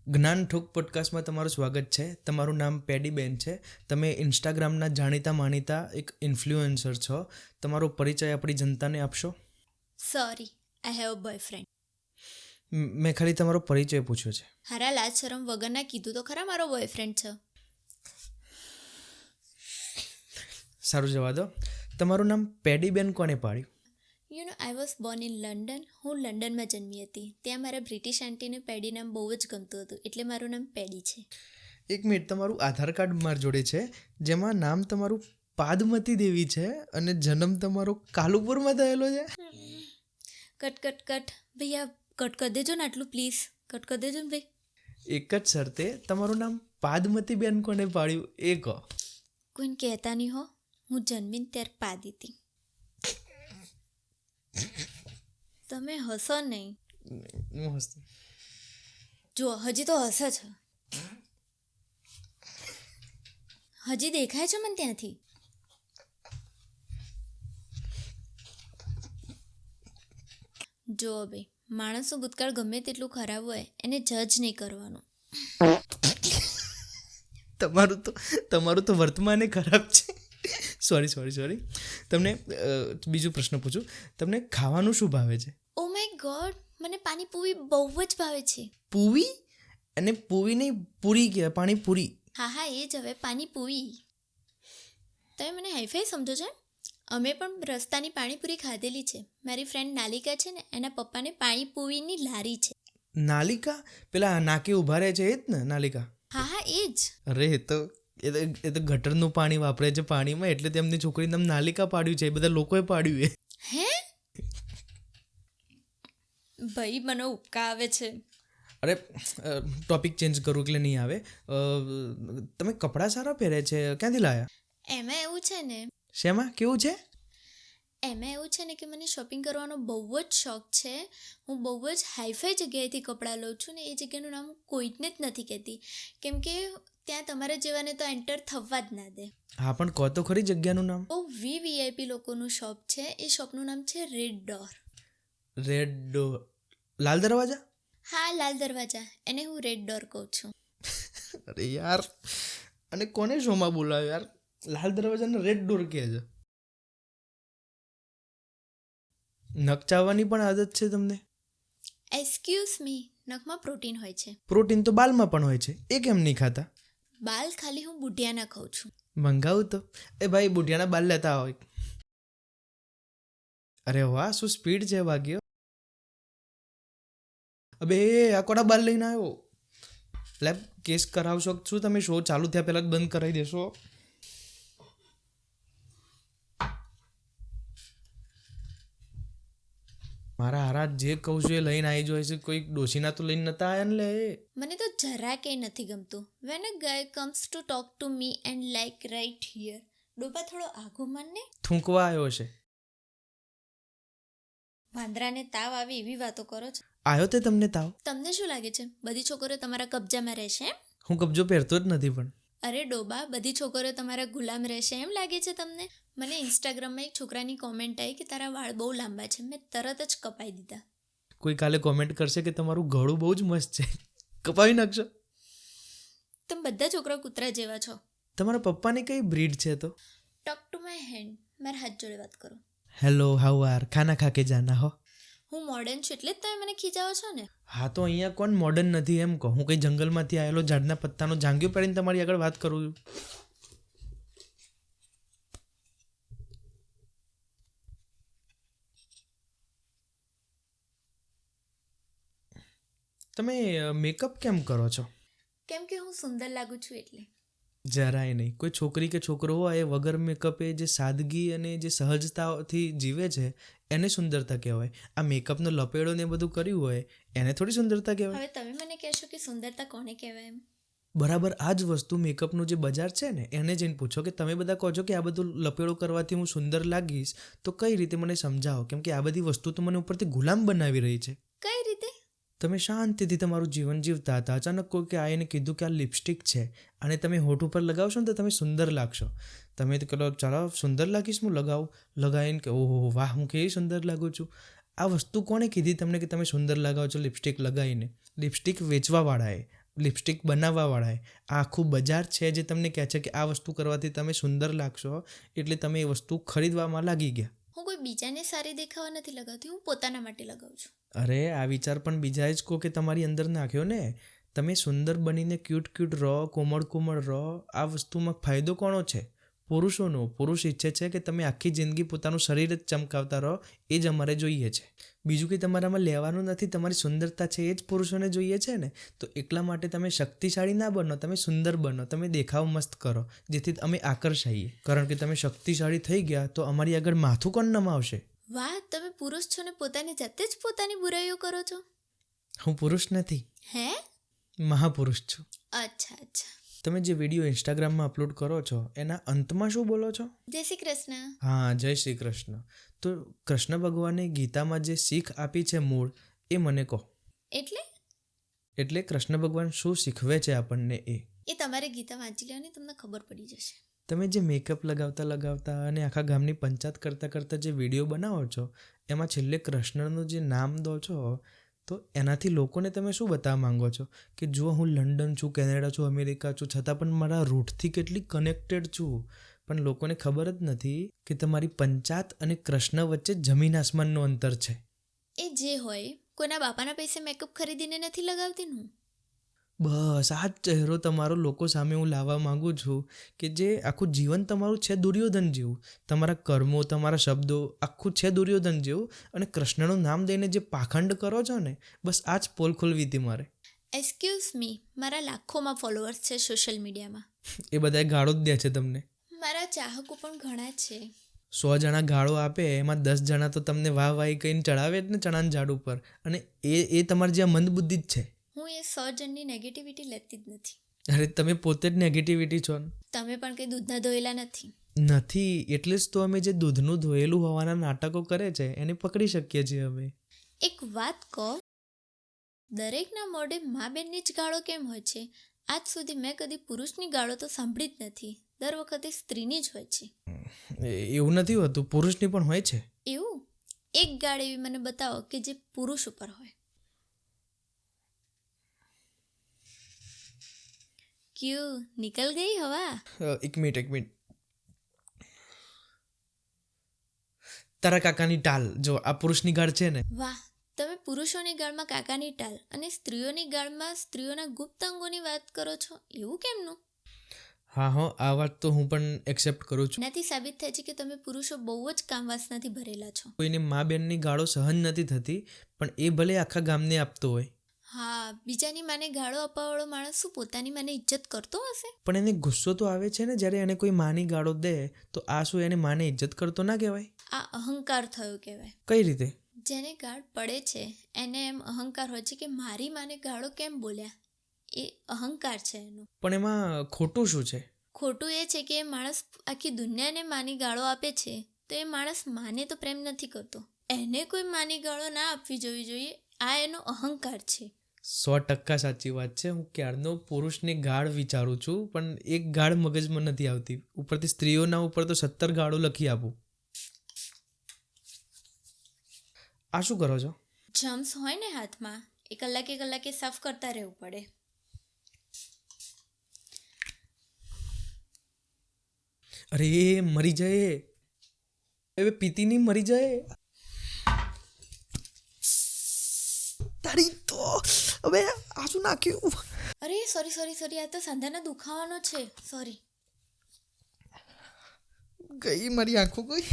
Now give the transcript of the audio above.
જ્ઞાન ઠોક પોડકાસ્ટમાં તમારું સ્વાગત છે. તમારું નામ પેડીબેન છે. તમે ઇન્સ્ટાગ્રામના જાણીતા માનીતા એક ઇન્ફ્લુએન્સર છો. તમારો પરિચય આપણી જનતાને આપશો? Sorry, I have a boyfriend. મેં ખાલી તમારો પરિચય પૂછ્યો છે. હારા લાજ શરમ વગરના કીધું તો ખરા મારો બોયફ્રેન્ડ છે. સારું, જવા દો. તમારું નામ પેડીબેન કોને પાડ્યું? You know I was Born in London. હું લંડનમાં જન્મી હતી. ત્યાં મારા બ્રિટિશ આંટીને પેડી નામ બહુ જ ગમતું હતું, એટલે મારું નામ પેડી છે. એક મિનિટ, તમારું આધાર કાર્ડ મારી જોડે છે જેમાં નામ તમારું પાદમતી દેવી છે અને જન્મ તમારો કાલુપુરમાં થયેલો છે. કટ કટ કટ ભૈયા, કટ કરી દેજો ને આટલું પ્લીઝ, કટ કરી દેજો ને ભાઈ. એક જ શરતે, તમારું નામ પાદમતી બેન કોને પાડ્યું એ કહો. કોઈને કહેતા નહીં હો, હું જન્મીને ત્યારે પાદી હતી. તમે હસો નહીં. હું હસતો. જુઓ, હજી તો હસે છે. હજી દેખાય છે મને ત્યાંથી. જુઓ ભાઈ, માણસનું ભૂતકાળ ગમે તેટલું ખરાબ હોય એને જજ નહીં કરવાનું. તમારું તો વર્તમાને ખરાબ છે. સોરી. તમને બીજો પ્રશ્ન પૂછું. તમને ખાવાનું શું ભાવે છે? ઓ માય ગોડ, મને પાણીપુરી બહુ જ ભાવે છે. પૂવી? અને પૂવી નહીં, પૂરી કહેવાય, પાણીપુરી. હા એ જ હવે પાણીપુરી. તમે મને હાઈફાઈ સમજો છો? અમે પણ રસ્તાની પાણીપુરી ખાધેલી છે. મારી ફ્રેન્ડ નાલિકા છે ને, એના પપ્પાને પાણીપુરીની લારી છે. નાલિકા? પેલા નાકે ઊભા રહે છે એ જ ને, નાલિકા? હા એ જ. અરે એ તો ગટરનું પાણી વાપરે છે પાણીમાં, એટલે તેમની છોકરીનું નામ નાલિકા પાડ્યું છે. એ બધા લોકોએ પાડ્યું. હે ભાઈ, મને ઉપકા આવે છે. અરે ટોપિક ચેન્જ કરું એટલે નહીં આવે. તમે કપડાં સારા પહેરે છે, ક્યાંથી લાયા? એમાં એવું છે ને શેમાં કેવું છે? એમાં એવું છે ને કે મને શોપિંગ કરવાનો બહુ જ શોખ છે. હું બહુ જ હાઈફાઈ જગ્યાએથી કપડાં લઉં છું ને એ જગ્યાનું નામ કોઈને જ નથી કહેતી, કેમ કે ત્યાં તમારા જેવાને તો એન્ટર થવા જ ના દે. હા, પણ કહો તો ખરી જગ્યાનું નામ. બહુ વીઆઈપી લોકોનું શોપ છે. એ શોપનું નામ છે રેડ ડોર. Red door? લાલ દરવાજા? હા, લાલ દરવાજા. એને હું રેડ ડોર કહું છું. અરે યાર, અને કોને શોમાં બોલાવ્યો યાર? લાલ દરવાજાને રેડ ડોર કહે છે. નખ ચાવવાની પણ આદત છે તમને? એક્સક્યુઝ મી, નખમાં પ્રોટીન હોય છે. પ્રોટીન તો બાલમાં પણ હોય છે, એ કેમ નહીં ખાતા? બાલ ખાલી હું બુઢિયાના ખાઉં છું. મંગાવું તો? એ ભાઈ, બુઢિયાના બાલ લેતા હોય. અરે વાહ, શું સ્પીડ છે ભાગ્ય. અબે આ કોના બાલ લઈને આવ્યો? એટલે કેસ કરાવશો શું તમે? શો ચાલુ થયા પહેલાં જ બંધ કરાવી દેશો? મારા હારા જે કહું છું એ લઈને આવી જોઈએ છે. કોઈ ડોશીના તો લઈને નતા આવ્યા ને લે. મને તો જરા કંઈ નથી ગમતું. When a guy comes to talk to me and like right here. ડોબા થોડો આઘો માનને. થૂંકવા આવ્યો છે. વાંદરાને તાવ આવે એવી વાતો કરો છો. આવ્યો તે તમને તાવ? તમને શું લાગે છે બધી છોકરીઓ તમારા કબજામાં રહેશે એમ? હું કબજો પહેરતો જ નથી પણ. અરે ડોબા, બધી છોકરીઓ તમારા ગુલામ રહેશે એમ લાગે છે તમને? મને ઇન્સ્ટાગ્રામમાં એક છોકરાની કોમેન્ટ આવી કે તારા વાળ બહુ લાંબા છે. મેં તરત જ કપાઈ દીધા. કોઈ કાલે કોમેન્ટ કરશે કે તમારું ગળું બહુ જ મસ્ત છે, કપાવી નાખશો. તમે બધા છોકરા કૂતરા જેવા છો. તમારા પપ્પાની કઈ બ્રીડ છે તો? Talk to my hand. મારા હાથ જોડે વાત કરો. Hello, how are? ખાના ખા કે જાના હો. હું મોડર્ન છું એટલે જ તમે મને ખીજાવો છો ને. હા, તો અહીંયા કોણ મોડર્ન નથી એમ કહો? હું કંઈ જંગલમાંથી આવેલો ઝાડના પત્તાનો જાંગીયો પહેરીને તમારી આગળ વાત કરું છું. તમે મેકઅપ કેમ કરો છો? કેમ કે હું સુંદર લાગુ છું એટલે. જરાય નહીં. કોઈ છોકરી કે છોકરો હોય એ વગર મેકઅપે જે સાદગી અને જે સહજતાથી જીવે છે એને સુંદરતા કહેવાય. આ મેકઅપનો લપેડો ને એ બધું કર્યું હોય એને થોડી સુંદરતા કહેવાય. હવે તમે મને કહેશો કે સુંદરતા કોને કહેવાય એમ? બરાબર આ જ વસ્તુ મેકઅપનું જે બજાર છે ને એને જઈને પૂછો કે તમે બધા કહો છો કે આ બધું લપેડો કરવાથી હું સુંદર લાગીશ, તો કઈ રીતે મને સમજાવો, કેમ કે આ બધી વસ્તુ તો મને ઉપરથી ગુલામ બનાવી રહી છે. કઈ રીતે? તમે શાંતિથી તમારું જીવન જીવતા હતા, અચાનક કોઈ કે આવીને કીધું કે આ લિપસ્ટિક છે અને તમે હોઠ ઉપર લગાવશો ને તો તમે સુંદર લાગશો. તમે તો કહો ચાલો સુંદર લાગીશ, હું લગાવું. લગાવીને કે ઓહો વાહ, હું કેવી સુંદર લાગું છું. આ વસ્તુ કોણે કીધી તમને કે તમે સુંદર લગાવો છો લિપસ્ટિક લગાવીને? લિપસ્ટિક વેચવાવાળાએ. લિપસ્ટિક બનાવવાવાળાએ. આ આખું બજાર છે જે તમને કહે છે કે આ વસ્તુ કરવાથી તમે સુંદર લાગશો, એટલે તમે એ વસ્તુ ખરીદવામાં લાગી ગયા. હું કોઈ બીજાને સારી દેખાવા નથી લગાવતી, હું પોતાના માટે લગાવું છું. અરે આ વિચાર પણ બીજાએ જ કહો કે તમારી અંદર નાખ્યો ને. તમે સુંદર બનીને ક્યુટ રહો, કોમળ રહો. આ વસ્તુમાં ફાયદો કોનો છે? પુરુષોનો. પુરુષ ઈચ્છે છે કે તમે આખી જિંદગી પોતાનું શરીર જ ચમકાવતા રહો. એ જ અમારે જોઈએ છે. બીજું કંઈ તમારામાં લેવાનું નથી. તમારી સુંદરતા છે એ જ પુરુષોને જોઈએ છે ને. તો એટલા માટે તમે શક્તિશાળી ના બનો, તમે સુંદર બનો, તમે દેખાવ મસ્ત કરો, જેથી અમે આકર્ષાઈએ. કારણ કે તમે શક્તિશાળી થઈ ગયા તો અમારી આગળ માથું કોણ નમાવશે? વાહ, તમે પુરુષ છો ને પોતાની જાતે જ પોતાની બુરાઈઓ કરો છો. હું પુરુષ નથી, હે? મહાપુરુષ છું. અચ્છા. તમે જે વિડીયો ઇન્સ્ટાગ્રામમાં અપલોડ કરો છો એના અંતમાં શું બોલો છો? જય શ્રી કૃષ્ણ. હા, જય શ્રી કૃષ્ણ. તો કૃષ્ણ ભગવાને ગીતામાં જે શીખ આપી છે મૂળ, એ મને કહો. એટલે કૃષ્ણ ભગવાન શું શીખવે છે આપણને એ તમારે ગીતા વાંચી લેવાની, તમને ખબર પડી જશે. તમે જે મેકઅપ લગાવતા અને આખા ગામની પંચાયત કરતાં જે વિડીયો બનાવો છો, એમાં છેલ્લે કૃષ્ણનું જે નામ દો છો, તો એનાથી લોકોને તમે શું બતાવવા માંગો છો? કે જો હું લંડન છું, કેનેડા છું, અમેરિકા છું, છતાં પણ મારા રૂટથી કેટલી કનેક્ટેડ છું. પણ લોકોને ખબર જ નથી કે તમારી પંચાયત અને કૃષ્ણ વચ્ચે જમીન આસમાનનું અંતર છે. એ જે હોય, કોઈના બાપાના પૈસે મેકઅપ ખરીદીને નથી લગાવતી હું. બસ આ જ ચહેરો તમારો લોકો સામે હું લાવવા માંગુ છું, કે જે આખું જીવન તમારું છે દુર્યોધન જેવું. તમારા કર્મો, તમારા શબ્દો આખું છે દુર્યોધન જેવું. અને કૃષ્ણનું નામ દઈને જે પાખંડ કરો છો ને, બસ આ જ પોલ ખોલવી હતી મારે. એક્સક્યુઝ મી, મારા લાખોમાં ફોલોઅર્સ છે સોશિયલ મીડિયામાં. એ બધાએ ગાળો જ દે છે તમને. મારા ચાહકો પણ ઘણા છે. 100 જણા ગાળો આપે, એમાં 10 જણા તો તમને વાહી કહીને ચડાવે જ ને ચણાના ઝાડ ઉપર. અને એ તમારી જે મંદબુદ્ધિ જ છે. હું એ 100 જણની નેગેટિવિટી લેતી જ નથી. અરે તમે પોતે જ નેગેટિવિટી છો ને. તમે પણ કંઈ દૂધના ધોયેલા નથી. એટલે જ તો અમે જે દૂધનું ધોયેલું હોવાના નાટકો કરે છે એને પકડી શકીએ છીએ અમે. એક વાત કહો, દરેકના મોઢે મા બેનની જ ગાળો કેમ હોય છે? આજ સુધી મેં કદી પુરુષની ગાળો તો સાંભળી જ નથી. દર વખતે સ્ત્રીની જ હોય છે. એવું નથી હોતું, પુરુષની પણ હોય છે. એવું? એક ગાળ એવી મને બતાવો કે જે પુરુષ ઉપર હોય. ક્યુ નિકલ ગઈ હવા? એક મિનિટ. તારા કાકાની ટાલ જો, આ પુરુષની ગાળ છે ને. વાહ, તમે પુરુષોની ગાળમાં કાકાની ટાલ અને સ્ત્રીઓની ગાળમાં સ્ત્રીઓના ગુપ્ત અંગોની વાત કરો છો. એવું કેમનું? હા, આ વાત તો હું પણ એક્સેપ્ટ કરું છું. એનાથી સાબિત થાય છે કે તમે પુરુષો બહુ જ કામવાસનાથી ભરેલા છો. કોઈને મા બેનની ગાળો સહન નથી થતી, પણ એ ભલે આખા ગામને આપતો હોય. હા, બીજાની માને ગાળો અપાવવાળો માણસ શું પોતાની માને ઇજ્જત કરતો હશે? પણ એને ગુસ્સો તો આવે છે ને જ્યારે એને કોઈ માની ગાળો દે, તો આ શું એને માને ઇજ્જત કરતો ના કહેવાય? આ અહંકાર થયો કહેવાય. કઈ રીતે? જેને ગાળ પડે છે એને એમ અહંકાર હોય છે કે મારી માને ગાળો કેમ બોલ્યા. એ અહંકાર છે એનો. પણ એમાં ખોટું શું છે? ખોટું એ છે કે એ માણસ આખી દુનિયાને માની ગાળો આપે છે, તો એ માણસ માને તો પ્રેમ નથી કરતો. એને કોઈ માની ગાળો ના આપવી જોવી જોઈએ. આ એનો અહંકાર છે. 100% સાચી વાત છે. હું ક્યારનો પુરુષની ગાળ વિચારું છું, પણ એક ગાળ મગજમાં નથી આવતી. ઉપરથી સ્ત્રીઓના ઉપર તો 17 ગાળો લખી આપું. આ શું કરો છો? જમ્સ હોય ને હાથમાં, એ કલાકે સાફ કરતા રહેવું પડે. અરે મરી જાય, હવે પીતી નહીં મરી જાય. તારી તો હવે આ શું નાખ્યું? અરે સોરી, આ તો સાંધાના દુખાવાનો છે. સોરી. ગઈ મારી આંખો ગઈ.